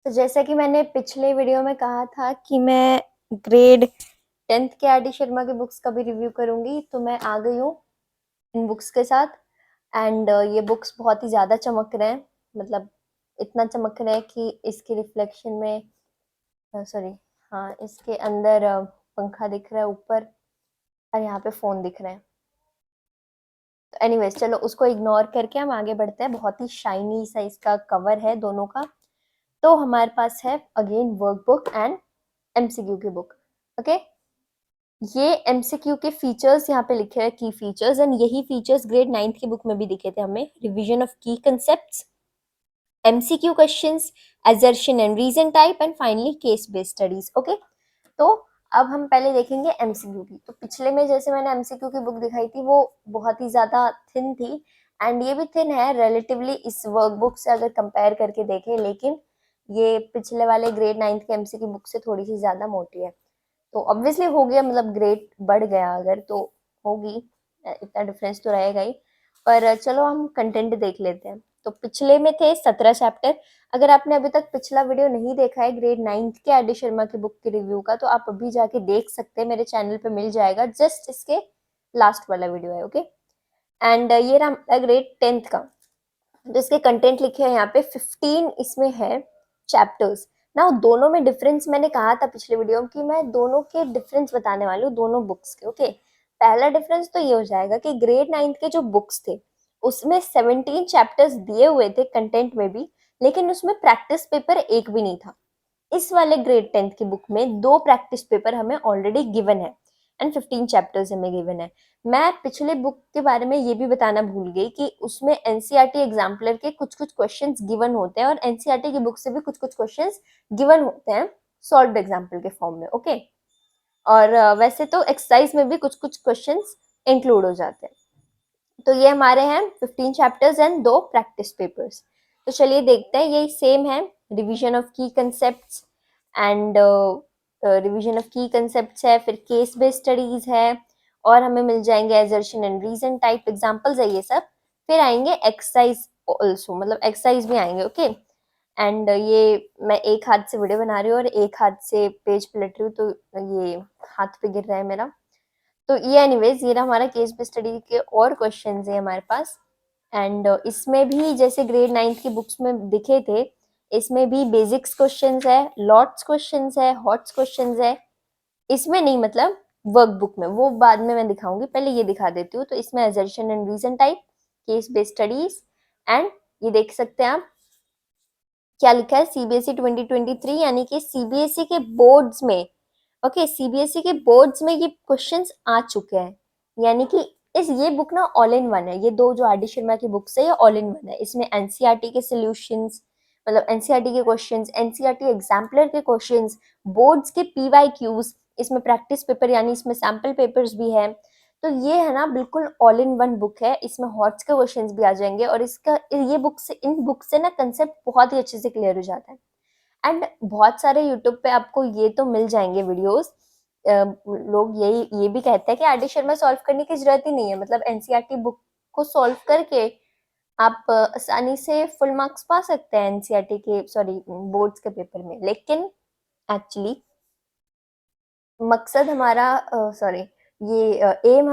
तो जैसा कि मैंने पिछले वीडियो में कहा था कि मैं ग्रेड 10th के आर डी शर्मा की बुक्स का भी रिव्यू करूंगी, तो मैं आ गई हूँ इन बुक्स के साथ। एंड ये बुक्स बहुत ही ज़्यादा चमक रहे हैं, मतलब इतना चमक रहे हैं कि इसके रिफ्लेक्शन में सॉरी हाँ, इसके अंदर पंखा दिख रहा है ऊपर और यहाँ पे फ़ोन दिख रहे हैं। तो एनीवेज चलो उसको इग्नोर करके हम आगे बढ़ते हैं। बहुत ही शाइनी सा इसका कवर है दोनों का। तो हमारे पास है अगेन वर्कबुक एंड एमसीक्यू की बुक। ओके, ये एमसीक्यू के फीचर्स यहाँ पे लिखे हैं, की फीचर्स, एंड यही फीचर्स ग्रेड 9th की बुक में भी दिखे थे हमें। Revision of key concepts, MCQ questions, assertion and reason type, and finally case based studies. Okay, तो अब हम पहले देखेंगे एमसीक्यू की। तो पिछले में जैसे मैंने एमसीक्यू की बुक दिखाई थी वो बहुत ही ज्यादा थिन थी, एंड ये भी थिन है रिलेटिवली इस वर्कबुक से अगर कंपेयर करके देखें, लेकिन ये पिछले वाले ग्रेड 9th के एमसीक्यू बुक से थोड़ी सी ज्यादा मोटी है। तो ऑब्वियसली हो गया, मतलब ग्रेड बढ़ गया अगर तो होगी, इतना डिफरेंस तो रहेगा ही। पर चलो हम कंटेंट देख लेते हैं। तो पिछले में थे 17 चैप्टर। अगर आपने अभी तक पिछला वीडियो नहीं देखा है ग्रेड 9th के आर डी शर्मा की बुक के रिव्यू का, तो आप अभी जाके देख सकते हैं, मेरे चैनल पे मिल जाएगा, जस्ट इसके लास्ट वाला वीडियो है। ओके, एंड ये रहा ग्रेड 10th का। तो इसके कंटेंट लिखे हैं यहाँ पे 15 इसमें है चैप्टर्स ना। दोनों में डिफरेंस मैंने कहा था पिछले वीडियो में कि मैं दोनों के डिफरेंस बताने वाली हूँ, दोनों बुक्स के। ओके, पहला डिफरेंस तो ये हो जाएगा कि ग्रेड 9th के जो बुक्स थे उसमें 17 चैप्टर्स दिए हुए थे कंटेंट में भी, लेकिन उसमें प्रैक्टिस पेपर एक भी नहीं था। इस वाले ग्रेड 10th की बुक में 2 प्रैक्टिस पेपर हमें ऑलरेडी गिवन है एंड 15 चैप्टर्स हमें गिवन है। मैं पिछले बुक के बारे में ये भी बताना भूल गई कि उसमें एनसीईआरटी एग्जाम्पलर के कुछ कुछ क्वेश्चंस गिवन होते हैं, और एनसीईआरटी की बुक से भी कुछ कुछ क्वेश्चंस गिवन होते हैं सॉल्व्ड एग्जाम्पल के फॉर्म में। ओके, और वैसे तो एक्सरसाइज में भी कुछ कुछ क्वेश्चंस इंक्लूड हो जाते हैं। तो ये हमारे हैं 15 चैप्टर्स एंड 2 प्रैक्टिस पेपर्स। तो चलिए देखते हैं, ये सेम है। Revision of key concepts and revision of key concepts है, फिर केस बेस्ड स्टडीज है, और हमें मिल जाएंगे assertion and reason type examples है ये सब। फिर आएंगे एक्सरसाइज ऑल्सो, मतलब एक्सरसाइज भी आएंगे। ओके, एंड ये मैं एक हाथ से वीडियो बना रही हूँ और एक हाथ से पेज पलट रही हूँ, तो ये हाथ पे गिर रहा है मेरा। तो ये एनीवेज ये रहा हमारा केस बेस्ड स्टडी के और क्वेश्चंस है हमारे पास। एंड इसमें भी जैसे ग्रेड 9th की बुक्स में दिखे थे, इसमें भी बेसिक्स क्वेश्चंस है, लॉट्स क्वेश्चंस है, हॉट्स क्वेश्चंस है। इसमें नहीं, मतलब वर्कबुक में, वो बाद में मैं दिखाऊंगी, पहले ये दिखा देती हूँ। तो इसमें assertion and reason type, case based studies, and ये देख सकते हैं आप क्या लिखा है, सीबीएसई 2023, यानी कि सीबीएसई के बोर्ड्स में। ओके, सीबीएसई के बोर्ड्स में ये क्वेश्चंस आ चुके हैं, यानी कि इस ये बुक ना ऑल इन वन है। ये दो जो आर डी शर्मा की बुक्स है ये ऑल इन वन है। इसमें एनसीईआरटी के सॉल्यूशंस, मतलब एनसीईआरटी के क्वेश्चंस, एनसीईआरटी एग्जाम्पलर के क्वेश्चंस, बोर्ड्स के पीवाईक्यूज, इसमें प्रैक्टिस पेपर यानी इसमें सैम्पल पेपर्स भी है। तो ये है ना बिल्कुल ऑल इन वन बुक है। इसमें हॉट्स के क्वेश्चंस भी आ जाएंगे, और इसका ये बुक से, इन बुक से ना कंसेप्ट बहुत ही अच्छे से क्लियर हो जाता है। एंड बहुत सारे यूट्यूब पे आपको ये तो मिल जाएंगे वीडियोस, लोग यही ये भी कहते हैं कि आर डी शर्मा सॉल्व करने की जरूरत ही नहीं है, मतलब एनसीईआरटी बुक को सॉल्व करके आप आसानी से फुल मार्क्स पा सकते हैं एनसीईआरटी के, सॉरी, बोर्ड्स के पेपर में। लेकिन एक्चुअली मकसद हमारा, सॉरी, ये एम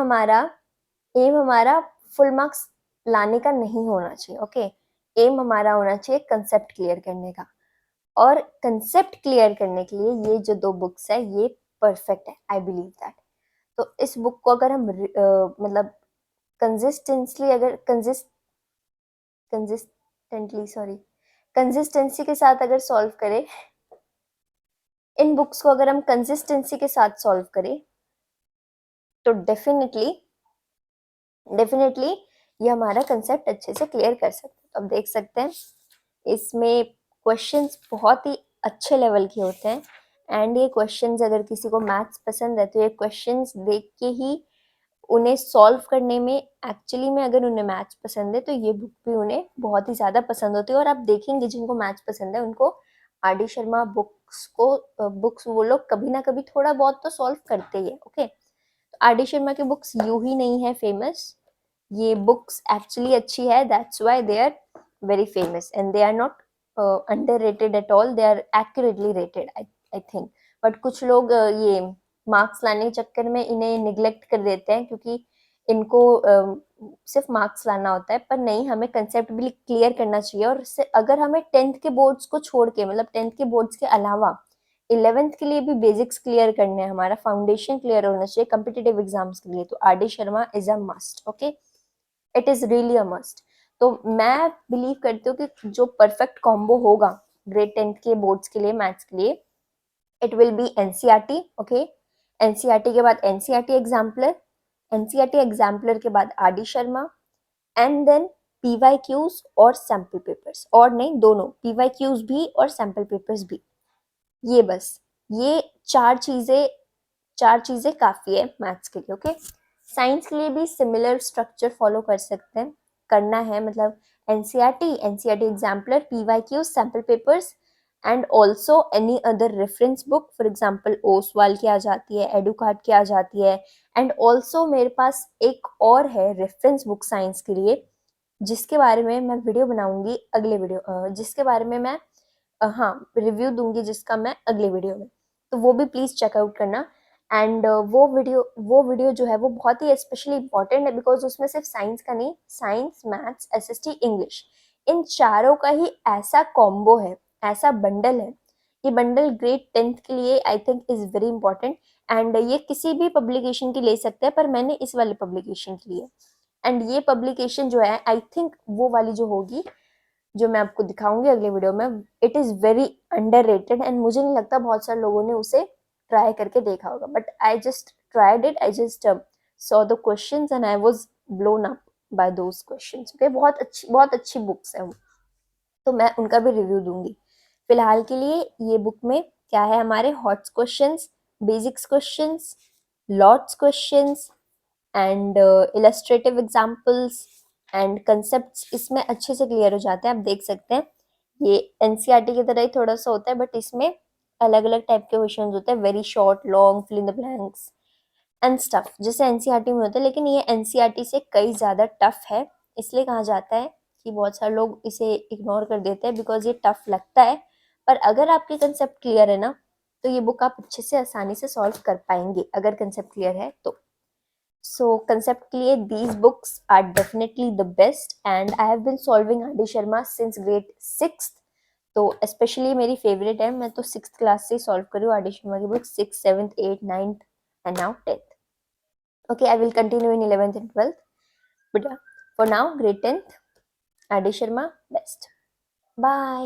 हमारा फुल मार्क्स लाने का नहीं होना चाहिए। ओके, एम हमारा होना चाहिए कंसेप्ट क्लियर करने का, और कंसेप्ट क्लियर करने के लिए ये जो दो बुक्स है ये परफेक्ट है, आई बिलीव दैट। तो इस बुक को अगर हम मतलब कंसिस्टेंटली, अगर कंसिस्टेंटली सॉरी कंसिस्टेंसी के साथ अगर सॉल्व करें, इन बुक्स को अगर हम कंसिस्टेंसी के साथ सॉल्व करें, तो डेफिनेटली ये हमारा कंसेप्ट अच्छे से क्लियर कर सकते हैं। तो अब देख सकते हैं इसमें क्वेश्चंस बहुत ही अच्छे लेवल के होते हैं, एंड ये क्वेश्चंस अगर किसी को मैथ्स पसंद है तो ये क्वेश्चंस देख के ही उन्हें सॉल्व करने में, एक्चुअली में अगर उन्हें मैथ्स पसंद है तो ये बुक भी उन्हें बहुत ही ज़्यादा पसंद होती है। और आप देखेंगे जिनको मैथ्स पसंद है उनको आर डी शर्मा बुक्स वो लोग कभी ना कभी थोड़ा बहुत तो सॉल्व करते ही है। ओके, आर डी शर्मा की बुक्स यूं ही नहीं है फेमस, ये बुक्स एक्चुअली अच्छी है, that's why they are very famous, and they are not underrated at all. They are accurately rated, I think. But कुछ लोग ये मार्क्स लाने के चक्कर में इन्हें निग्लेक्ट कर देते हैं, क्योंकि इनको सिर्फ मार्क्स लाना होता है, पर नहीं, हमें कंसेप्ट भी क्लियर करना चाहिए। और अगर हमें 10th के बोर्ड्स को छोड़ के, मतलब 10th के बोर्ड्स के अलावा 11th के लिए भी बेसिक्स क्लियर करने हैं, हमारा फाउंडेशन क्लियर होना चाहिए कम्पिटिटिव एग्जाम्स के लिए, तो are D Sharma is a must. Okay, it is really a must. तो मैं बिलीव करती हूँ कि जो परफेक्ट कॉम्बो होगा ग्रेड 10th के बोर्ड्स के लिए, मैथ्स के लिए, it will be NCERT. Okay, NCERT के बाद एनसीईआरटी एग्जाम्पलर, एनसीईआरटी एग्जाम्पलर के बाद R D Sharma, and then PYQs और सैम्पल पेपर्स। और नहीं, दोनों पीवाईक्यूज भी और सैम्पल पेपर्स भी। ये बस, ये चार चीजें काफी है मैथ्स के लिए। ओके, साइंस के लिए भी सिमिलर स्ट्रक्चर फॉलो कर सकते हैं, करना है, मतलब NCERT exemplar, PYQ, sample papers, and also any other reference book. For example Oswal की आ जाती है, एडुकार्ड की आ जाती है, एंड ऑल्सो मेरे पास एक और है रेफरेंस बुक साइंस के लिए, जिसके बारे में मैं वीडियो बनाऊंगी अगले वीडियो, जिसके बारे में मैं हाँ रिव्यू दूंगी, जिसका मैं अगले वीडियो में, तो वो भी प्लीज चेकआउट करना। एंड वो वीडियो जो है वो बहुत ही स्पेशली इंपॉर्टेंट है, बिकॉज उसमें सिर्फ साइंस का नहीं, साइंस, मैथ्स, एसएसटी, इंग्लिश, इन चारों का ही ऐसा कॉम्बो है, ऐसा बंडल है। ये बंडल ग्रेड 10th के लिए I think is very important. And ये किसी भी पब्लिकेशन की ले सकते हैं, पर मैंने इस वाले पब्लिकेशन की लिए। एंड ये पब्लिकेशन जो है, आई थिंक वो वाली जो होगी, जो मैं आपको दिखाऊंगी अगले वीडियो में, it is very underrated, and मुझे नहीं लगता बहुत सारे लोगों ने उसे ट्राई करके देखा होगा, but I just tried it, I just saw the questions and I was blown up by those questions. Okay, बहुत अच्छी बुक्स है वो, तो मैं उनका भी रिव्यू दूंगी। फिलहाल के लिए ये बुक में क्या है, हमारे hots questions, basics questions, lots questions, and illustrative examples and concept इसमें अच्छे से क्लियर हो जाते हैं। आप देख सकते हैं, ये एनसीईआरटी की तरह ही थोड़ा सा होता है, बट इसमें अलग अलग टाइप के क्वेश्चन होते हैं, very short, long, fill in the blanks and stuff, जैसे एनसीईआरटी में होता है। लेकिन ये एनसीईआरटी से कई ज्यादा टफ है, इसलिए कहा जाता है कि बहुत सारे लोग इसे इग्नोर कर देते हैं, बिकॉज ये टफ लगता है। पर अगर आपके कंसेप्ट क्लियर है ना, तो ये बुक आप अच्छे से आसानी से सॉल्व कर पाएंगे, अगर कंसेप्ट क्लियर है तो। So concept के लिए these books are definitely the best, and I have been solving R.D. Sharma since grade 6th. तो especially मेरी favorite है, मैं तो 6th class से solve करी हूँ R.D. Sharma की book, 6th, 7th, 8th, 9th and now 10th. Okay, I will continue in 11th and 12th. But yeah, for now, grade 10th, R.D. Sharma, best. Bye.